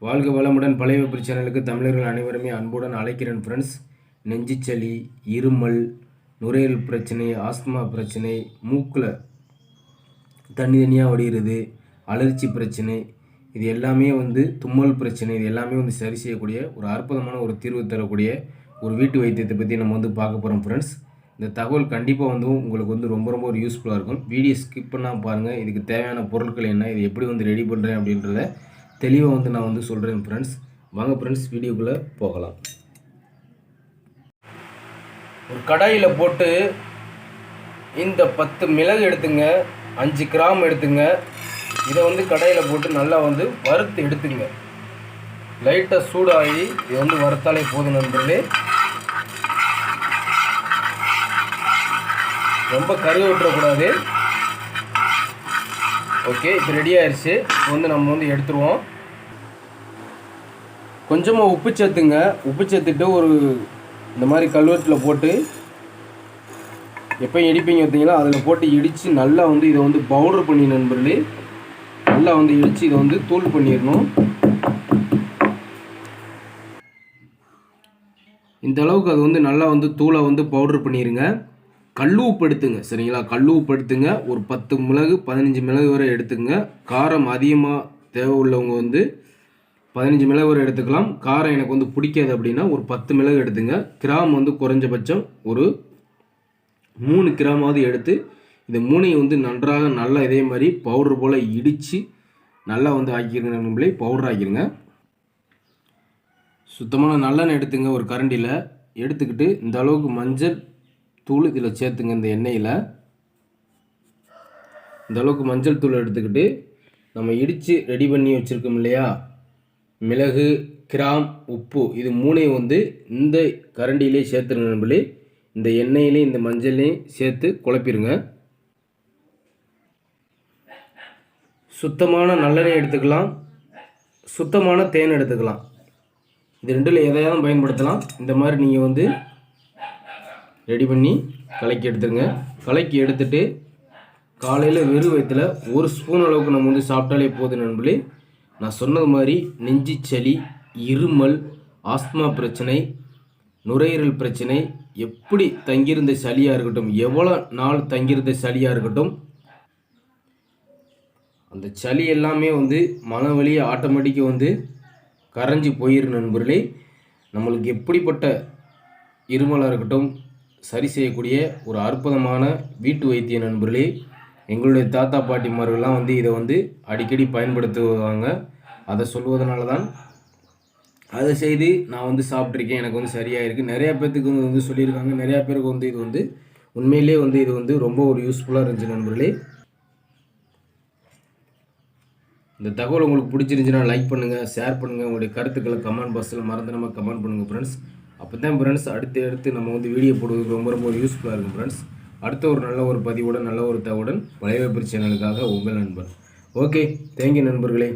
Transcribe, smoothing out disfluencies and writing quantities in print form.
வாழ்க வளமுடன். பழைய வெப்பர் சேனலுக்கு தமிழர்கள் அனைவருமே அன்புடன் அழைக்கிறேன் ஃப்ரெண்ட்ஸ். நெஞ்சுச்சளி, இருமல், நுரையீரல் பிரச்சனை, ஆஸ்துமா பிரச்சனை, மூக்கில் தனியாக வடிகிறது, அலர்ச்சி பிரச்சனை, இது எல்லாமே தும்மல் பிரச்சனை, இது எல்லாமே சரி செய்யக்கூடிய ஒரு அற்புதமான ஒரு தீர்வு தரக்கூடிய ஒரு வீட்டு வைத்தியத்தை பற்றி நம்ம பார்க்க போகிறோம் ஃப்ரெண்ட்ஸ். இந்த தகவல் கண்டிப்பாக உங்களுக்கு ரொம்ப ரொம்ப ஒரு யூஸ்ஃபுல்லாக இருக்கும். வீடியோ ஸ்கிப் பண்ணால் பாருங்கள். இதுக்கு தேவையான பொருட்கள் என்ன, இது எப்படி ரெடி பண்ணுறேன் அப்படின்றத தெளிவாக நான் சொல்கிறேன் ஃப்ரெண்ட்ஸ். வாங்க ஃப்ரெண்ட்ஸ், வீடியோக்குள்ளே போகலாம். ஒரு கடாயில் போட்டு இந்த 10 மிளகு எடுத்துங்க, 5 கிராம் எடுத்துங்க. இதை கடாயில் போட்டு நல்லா வறுத்து எடுத்துங்க. லைட்டாக சூடாகி இது வறுத்தாலே போதும் நண்பர்களே. ரொம்ப கருக விட்டுறக்கூடாது. ஓகே, இப்போ ரெடி ஆயிடுச்சு. இப்போ நம்ம எடுத்துருவோம். கொஞ்சமாக உப்பு சேர்த்துங்க. உப்பு சேர்த்துட்டு ஒரு இந்த மாதிரி கல்வெட்டில் போட்டு எப்போ இடிப்பீங்க பார்த்தீங்களா, அதில் போட்டு இடித்து நல்லா இதை பவுடர் பண்ணி நண்பர்களே, நல்லா இடித்து இதை தூள் பண்ணிடணும். இந்த அளவுக்கு அது நல்லா தூளை பவுடர் பண்ணிடுங்க. கல் உப்பு எடுத்துங்க, சரிங்களா? கல் உப்பு எடுத்துங்க. ஒரு 10 மிளகு 15 மிளகு வரை எடுத்துங்க. காரம் அதிகமாக தேவை உள்ளவங்க 15 மிளகு வரை எடுத்துக்கலாம். காரம் எனக்கு பிடிக்காது அப்படின்னா ஒரு 10 மிளகு எடுத்துங்க. கிராம் குறைஞ்சபட்சம் ஒரு 3 கிராமாவது எடுத்து இந்த 3ஐயும் நன்றாக நல்லா இதே மாதிரி பவுடர் போல் இடித்து நல்லா ஆக்கிடுங்க நம்மளே, பவுடர் ஆக்கிடுங்க. சுத்தமான நல்லெண்ணெய் எடுத்துங்க. ஒரு கரண்டியில் எடுத்துக்கிட்டு இந்த அளவுக்கு மஞ்சள் தூள் இதில் சேர்த்துங்க. இந்த எண்ணெயில் இந்த அளவுக்கு மஞ்சள் தூள் எடுத்துக்கிட்டு நம்ம இடித்து ரெடி பண்ணி வச்சுருக்கோம் இல்லையா, மிளகு, கிராம், உப்பு, இது 3ஐயும் இந்த கரண்டியிலே சேர்த்துருங்க நண்பர்களே. இந்த எண்ணெயிலையும் இந்த மஞ்சளையும் சேர்த்து குழப்பிடுங்க. சுத்தமான நல்லெண்ணெய் எடுத்துக்கலாம், சுத்தமான தேன் எடுத்துக்கலாம். இது ரெண்டில் எதையாவது பயன்படுத்தலாம். இந்த மாதிரி நீங்கள் ரெடி பண்ணி கலக்கி எடுத்துருங்க. கலக்கி எடுத்துட்டு காலையில் வெறும் வயிற்றில் 1 ஸ்பூன் அளவுக்கு நம்ம சாப்பிட்டாலே போதும் நண்பர்களே. நான் சொன்னது மாதிரி நெஞ்சு சளி, இருமல், ஆஸ்துமா பிரச்சனை, நுரையீரல் பிரச்சனை, எப்படி தங்கியிருந்த சளியாக இருக்கட்டும், எவ்வளோ நாள் தங்கியிருந்த சளியாக இருக்கட்டும், அந்த சளி எல்லாமே மன வழியை ஆட்டோமேட்டிக்காக கரைஞ்சி போயிரு நண்பர்களே. நம்மளுக்கு எப்படிப்பட்ட இருமலாக இருக்கட்டும் சரி செய்யக்கூடிய ஒரு அற்புதமான வீட்டு வைத்திய நண்பர்களே. எங்களுடைய தாத்தா பாட்டிமார்கள்லாம் இதை அடிக்கடி பயன்படுத்துவாங்க. அதை சொல்வதனால தான் அதை செய்து நான் சாப்பிட்ருக்கேன். எனக்கு சரியாக இருக்குது. நிறையா பேர்த்துக்கு சொல்லியிருக்காங்க. நிறையா பேருக்கு இது உண்மையிலே இது ரொம்ப ஒரு யூஸ்ஃபுல்லாக இருந்துச்சு நண்பர்களே. இந்த தகவல் உங்களுக்கு பிடிச்சிருந்துச்சுன்னா லைக் பண்ணுங்கள், ஷேர் பண்ணுங்கள். உங்களுடைய கருத்துக்களை கமெண்ட் பாக்ஸில் மறந்துடாமல் கமெண்ட் பண்ணுங்கள் ஃப்ரெண்ட்ஸ். அப்போ தான் ஃப்ரெண்ட்ஸ் அடுத்து நம்ம வீடியோ போடுறதுக்கு ரொம்ப ரொம்ப யூஸ்ஃபுல்லாக இருக்கும் ஃப்ரெண்ட்ஸ். அடுத்த ஒரு நல்ல ஒரு பதிவுடன் நல்ல ஒரு தகவலுடன் பழைய வெப்பர் சேனலுக்காக உங்கள் நண்பன். ஓகே, தேங்க்யூ நண்பர்களே.